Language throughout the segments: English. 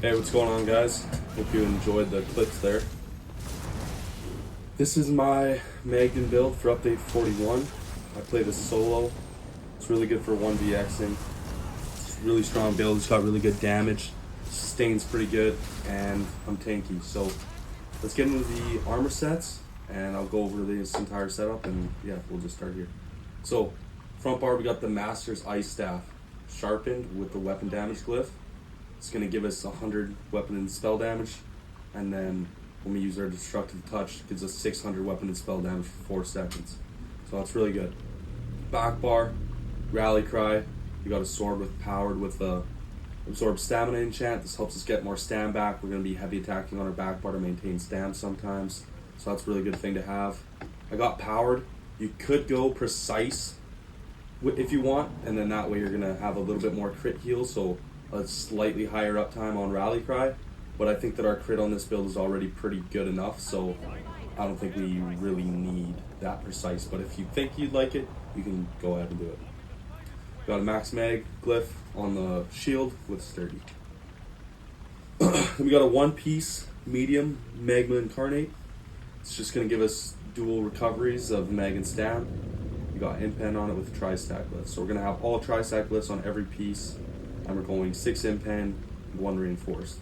Hey, what's going on, guys? Hope you enjoyed the clips there. This is my Magden build for update 41. I play this solo. It's really good for 1vxing. It's a really strong build. It's got really good damage. Sustain's pretty good, and I'm tanky. So let's get into the armor sets, and I'll go over this entire setup, and yeah, we'll just start here. So front bar, we got the Master's Ice Staff, sharpened with the weapon damage glyph. It's going to give us 100 weapon and spell damage, and then when we use our destructive touch, it gives us 600 weapon and spell damage for 4 seconds. So that's really good. Back bar, Rally Cry. We got a sword powered with the absorb stamina enchant. This helps us get more stam back. We're going to be heavy attacking on our back bar to maintain stam sometimes, so that's a really good thing to have. I got powered. You could go precise if you want, and then that way you're going to have a little bit more crit heal, so a slightly higher uptime on Rally Cry, but I think that our crit on this build is already pretty good enough, so I don't think we really need that precise, but if you think you'd like it, you can go ahead and do it. Got a max mag glyph on the shield with sturdy. Then we got a one-piece medium magma incarnate. It's just going to give us dual recoveries of mag and stam. We got impen on it with tri-stack glyphs, so we're going to have all tri-stack glyphs on every piece. And we're going 6 impen, 1 reinforced.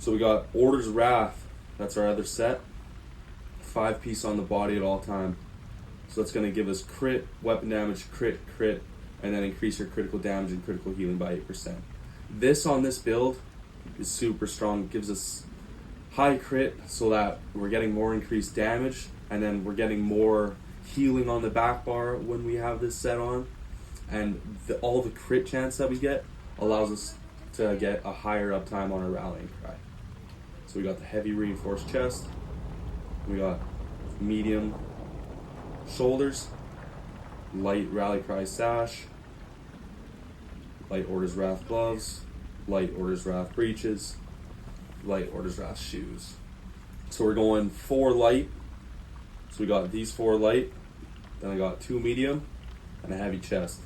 So we got Order's Wrath. That's our other set. 5-piece on the body at all time. So that's going to give us crit, weapon damage, crit, and then increase your critical damage and critical healing by 8%. This on this build is super strong. It gives us high crit so that we're getting more increased damage, and then we're getting more healing on the back bar when we have this set on. And all the crit chance that we get allows us to get a higher uptime on our rallying cry. So we got the heavy reinforced chest, we got medium shoulders, light rally cry sash, light Order's Wrath gloves, light Order's Wrath breeches, light Order's Wrath shoes. So we're going 4 light. So we got these 4 light, then I got 2 medium, and a heavy chest.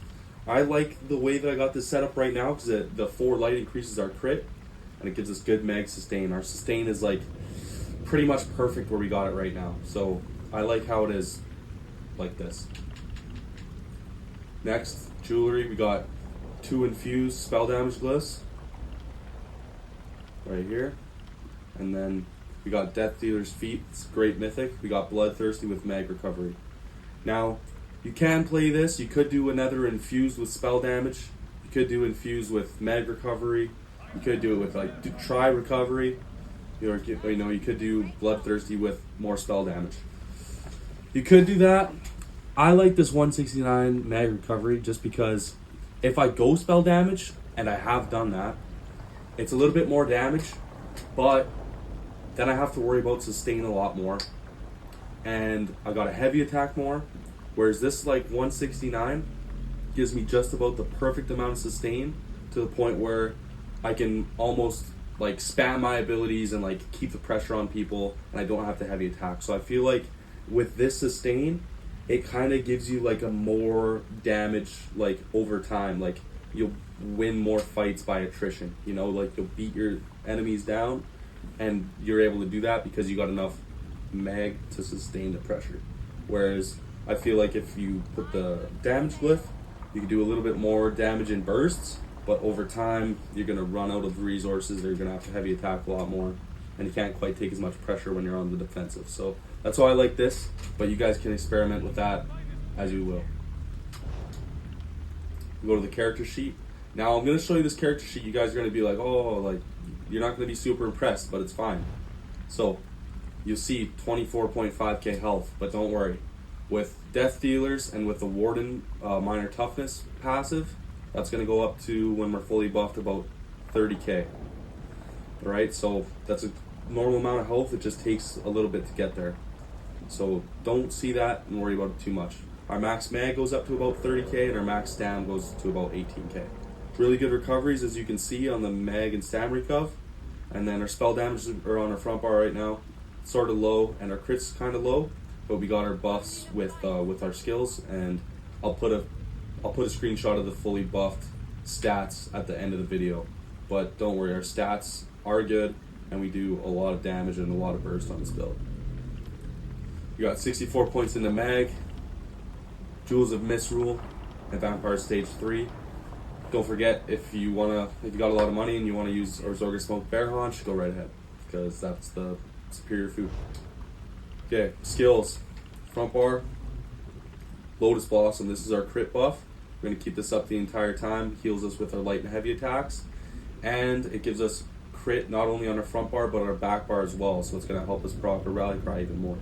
I like the way that I got this set up right now because the 4 light increases our crit, and it gives us good mag sustain. Our sustain is like pretty much perfect where we got it right now. So I like how it is like this. Next, jewelry, we got 2 infused spell damage glyphs right here. And then we got Death Dealer's Feet, it's great mythic. We got Bloodthirsty with mag recovery. Now, you can play this. You could do another infused with spell damage. You could do infused with mag recovery. You could do it with like try recovery. You know, you could do Bloodthirsty with more spell damage. You could do that. I like this 169 mag recovery just because if I go spell damage, and I have done that, it's a little bit more damage, but then I have to worry about sustain a lot more. And I got a heavy attack more, whereas this like 169 gives me just about the perfect amount of sustain to the point where I can almost like spam my abilities and like keep the pressure on people, and I don't have to heavy attack. So I feel like with this sustain, it kind of gives you like a more damage like over time. Like you'll win more fights by attrition, you know, like you'll beat your enemies down, and you're able to do that because you got enough mag to sustain the pressure. Whereas I feel like if you put the damage glyph, you can do a little bit more damage in bursts, but over time you're going to run out of resources, or you're going to have to heavy attack a lot more, and you can't quite take as much pressure when you're on the defensive. So that's why I like this, but you guys can experiment with that as you will. Go to the character sheet. Now I'm going to show you this character sheet. You guys are going to be like, oh, like you're not going to be super impressed, but it's fine. So you'll see 24.5k health, but don't worry. With Death Dealers and with the Warden Minor Toughness passive, that's going to go up to, when we're fully buffed, about 30k. Alright, so that's a normal amount of health. It just takes a little bit to get there. So don't see that and worry about it too much. Our max mag goes up to about 30k, and our max stam goes to about 18k. Really good recoveries, as you can see on the mag and stam recov. And then our spell damage are on our front bar right now, sort of low, and our crits kind of low. But we got our buffs with our skills, and I'll put a screenshot of the fully buffed stats at the end of the video. But don't worry, our stats are good, and we do a lot of damage and a lot of burst on this build. You got 64 points in the mag, Jewels of Misrule, and Vampire Stage 3. Don't forget, if you got a lot of money and you want to use Orzorga Smoke Bear Haunch, go right ahead, because that's the superior food. Okay, skills. Front bar, Lotus Blossom. This is our crit buff. We're going to keep this up the entire time. Heals us with our light and heavy attacks. And it gives us crit not only on our front bar, but our back bar as well. So it's going to help us proc our rally cry even more.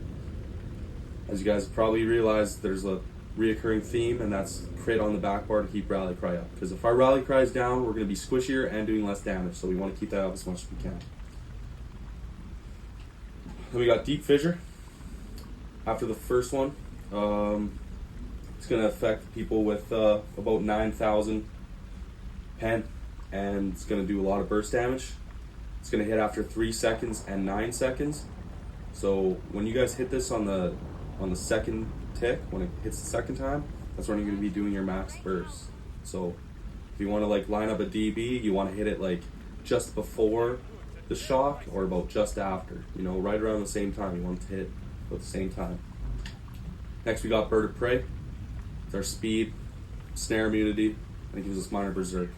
As you guys probably realized, there's a reoccurring theme, and that's crit on the back bar to keep rally cry up. Because if our rally cry is down, we're going to be squishier and doing less damage. So we want to keep that up as much as we can. Then we got Deep Fissure. After the first one, it's going to affect people with about 9,000 pen, and it's going to do a lot of burst damage. It's going to hit after 3 seconds and 9 seconds. So when you guys hit this on the second tick, when it hits the second time, that's when you're going to be doing your max burst. So if you want to like line up a DB, you want to hit it like just before the shock or about just after. You know, right around the same time. You want it to hit at the same time. Next we got Bird of Prey. It's our speed, snare immunity, and it gives us minor berserk.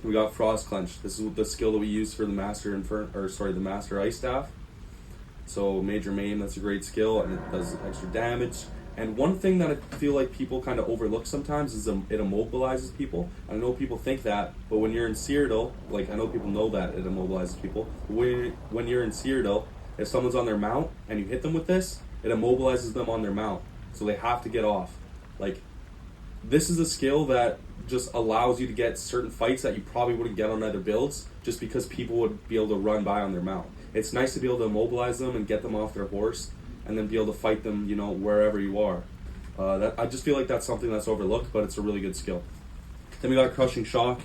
We got Frost Clench. This is the skill that we use for the Master the Master Ice Staff. So Major Maim, that's a great skill, and it does extra damage. And one thing that I feel like people kind of overlook sometimes is it immobilizes people. I know people think that, but when you're in Cyrodiil, like I know people know that it immobilizes people. When you're in Cyrodiil, if someone's on their mount and you hit them with this, it immobilizes them on their mount. So they have to get off. Like, this is a skill that just allows you to get certain fights that you probably wouldn't get on other builds just because people would be able to run by on their mount. It's nice to be able to immobilize them and get them off their horse and then be able to fight them, you know, wherever you are. I just feel like that's something that's overlooked, but it's a really good skill. Then we got Crushing Shock.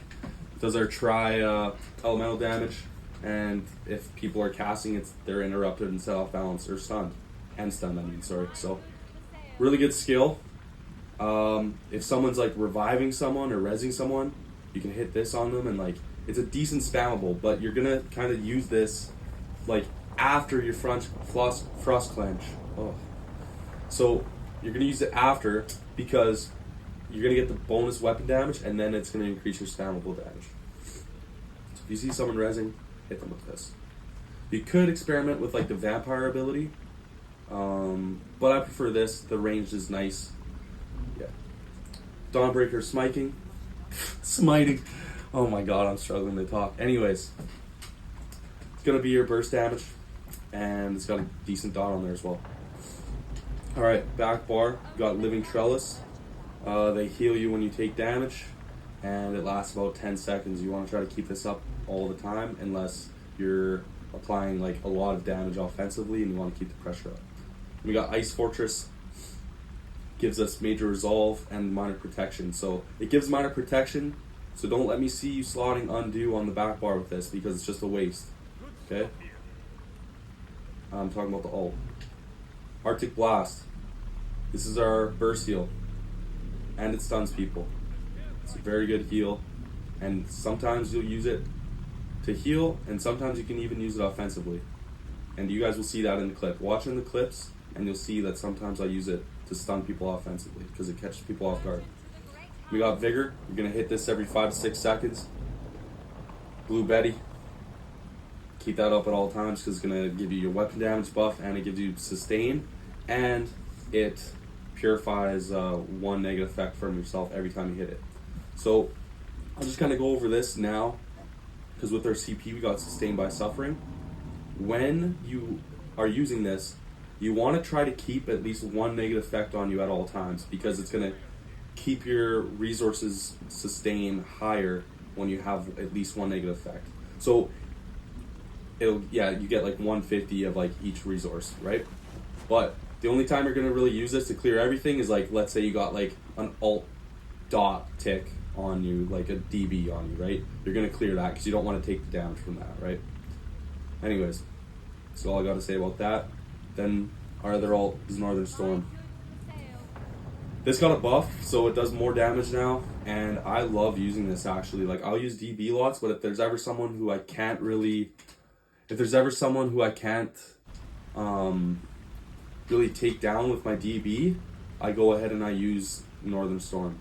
Those are elemental damage, and if people are casting, they're interrupted and set off balance or stunned. So, really good skill. If someone's like reviving someone or rezzing someone, you can hit this on them, and like it's a decent spammable, but you're gonna kind of use this like after your Frost Clench. Oh. So you're going to use it after because you're going to get the bonus weapon damage and then it's going to increase your spammable damage. So if you see someone rezzing, hit them with this. You could experiment with like the vampire ability, but I prefer this. The range is nice. Yeah. Dawnbreaker Smiting. Smiting. Oh my god, I'm struggling to talk. Anyways, it's going to be your burst damage. And it's got a decent dot on there as well. Alright, back bar, got Living Trellis. They heal you when you take damage, and it lasts about 10 seconds. You want to try to keep this up all the time, unless you're applying like a lot of damage offensively and you want to keep the pressure up. We got Ice Fortress, gives us Major Resolve and Minor Protection. So it gives Minor Protection, so don't let me see you slotting Undo on the back bar with this, because it's just a waste. Okay? I'm talking about the ult. Arctic Blast. This is our burst heal. And it stuns people. It's a very good heal. And sometimes you'll use it to heal, and sometimes you can even use it offensively. And you guys will see that in the clip. Watch in the clips, and you'll see that sometimes I use it to stun people offensively, because it catches people off guard. We got Vigor. You're going to hit this every 5 to 6 seconds. Blue Betty. Keep that up at all times because it's going to give you your weapon damage buff, and it gives you sustain, and it purifies one negative effect from yourself every time you hit it. So I'll just kind of go over this now, because with our CP we got Sustained by Suffering. When you are using this, you want to try to keep at least one negative effect on you at all times, because it's going to keep your resources sustain higher when you have at least one negative effect. So you get like 150 of like each resource, right? But the only time you're gonna really use this to clear everything is like, let's say you got like an alt dot tick on you, like a DB on you, right? You're gonna clear that because you don't want to take the damage from that, right? Anyways, that's all I got to say about that. Then our other alt is Northern Storm. This got a buff, so it does more damage now, and I love using this actually. Like, I'll use DB lots, but if there's ever someone who I can't really really take down with my DB, I go ahead and I use Northern Storm.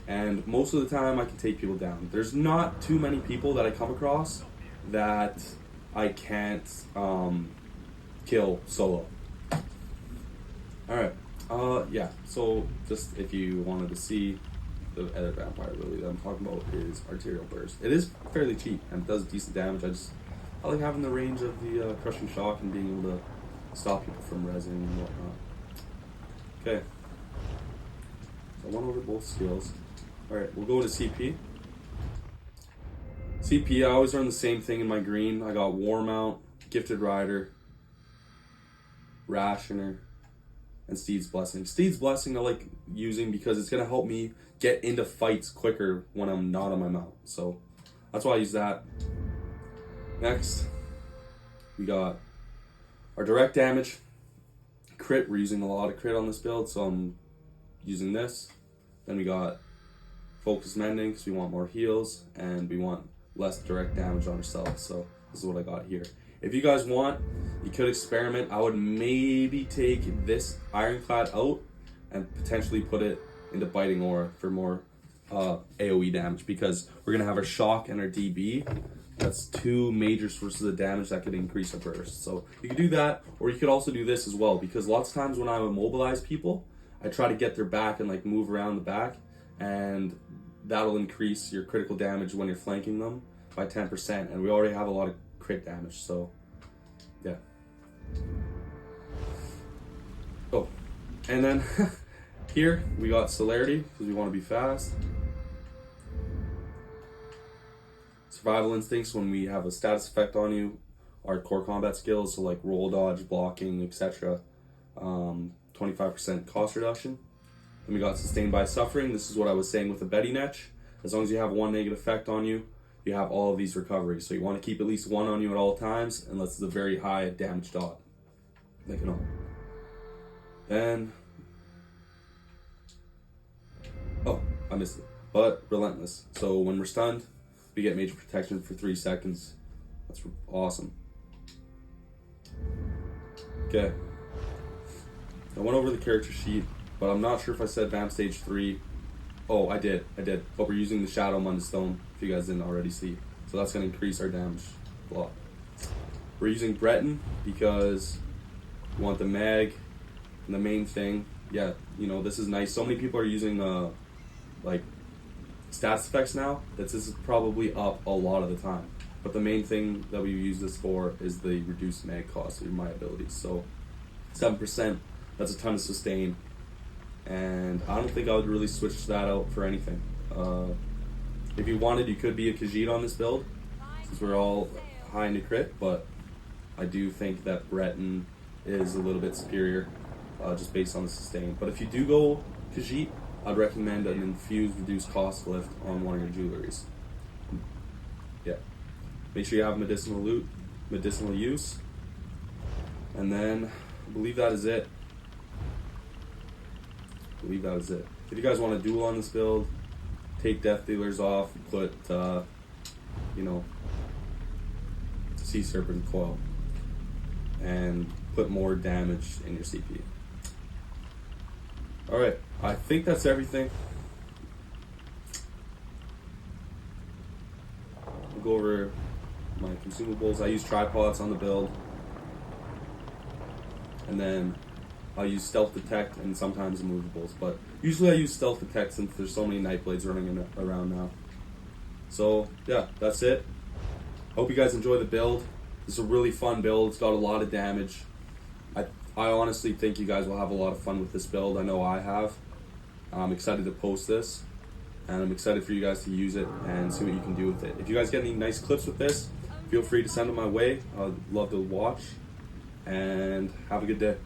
And most of the time I can take people down. There's not too many people that I come across that I can't kill solo. Alright, yeah, so just if you wanted to see the other vampire ability that I'm talking about is Arterial Burst. It is fairly cheap and it does decent damage. I like having the range of the Crushing Shock and being able to stop people from rezzing and whatnot. Okay. So I went over both skills. Alright, we'll go to CP. CP, I always run the same thing in my green. I got War Mount, Gifted Rider, Rationer, and Steed's Blessing. Steed's Blessing I like using because it's going to help me get into fights quicker when I'm not on my mount. So that's why I use that. Next, we got our direct damage. Crit, we're using a lot of crit on this build, so I'm using this. Then we got Focus Mending, because we want more heals, and we want less direct damage on ourselves, so this is what I got here. If you guys want, you could experiment. I would maybe take this Ironclad out and potentially put it into Biting Aura for more AoE damage, because we're gonna have our shock and our DB. That's two major sources of damage that could increase our burst. So you could do that, or you could also do this as well, because lots of times when I immobilize people, I try to get their back and like move around the back, and that'll increase your critical damage when you're flanking them by 10%, and we already have a lot of crit damage, so yeah. Oh, and then here we got celerity, because we want to be fast. Survival instincts, when we have a status effect on you. Our core combat skills, so like roll, dodge, blocking, etc. 25% cost reduction. Then we got sustained by suffering. This is what I was saying with the betting etch. As long as you have one negative effect on you, you have all of these recoveries. So you want to keep at least one on you at all times, unless it's a very high damage dot. Make it all. Then, oh, I missed it. But relentless. So when we're stunned, we get major protection for 3 seconds. That's awesome. Okay. I went over the character sheet, but I'm not sure if I said Vamp Stage 3. Oh, I did. But we're using the Shadow Mundstone, if you guys didn't already see. So that's going to increase our damage a lot. We're using Breton because we want the mag, and the main thing, yeah, you know, this is nice. So many people are using like stats effects now, that this is probably up a lot of the time. But the main thing that we use this for is the reduced mag cost of my abilities. So 7%, that's a ton of sustain. And I don't think I would really switch that out for anything. If you wanted, you could be a Khajiit on this build, since we're all high into crit, but I do think that Breton is a little bit superior, just based on the sustain. But if you do go Khajiit, I'd recommend an infused reduced cost lift on one of your jewelries. Yeah. Make sure you have medicinal loot, medicinal use. And then I believe that is it. If you guys want to duel on this build, take Death Dealers off, put Sea Serpent Coil, and put more damage in your CP. Alright, I think that's everything. I'll go over my consumables. I use tripods on the build. And then I'll use Stealth Detect and sometimes immovables. But usually I use Stealth Detect since there's so many Nightblades running around now. So yeah, that's it. Hope you guys enjoy the build. It's a really fun build. It's got a lot of damage. I honestly think you guys will have a lot of fun with this build. I know I have. I'm excited to post this, and I'm excited for you guys to use it and see what you can do with it. If you guys get any nice clips with this, feel free to send them my way. I'd love to watch, and have a good day.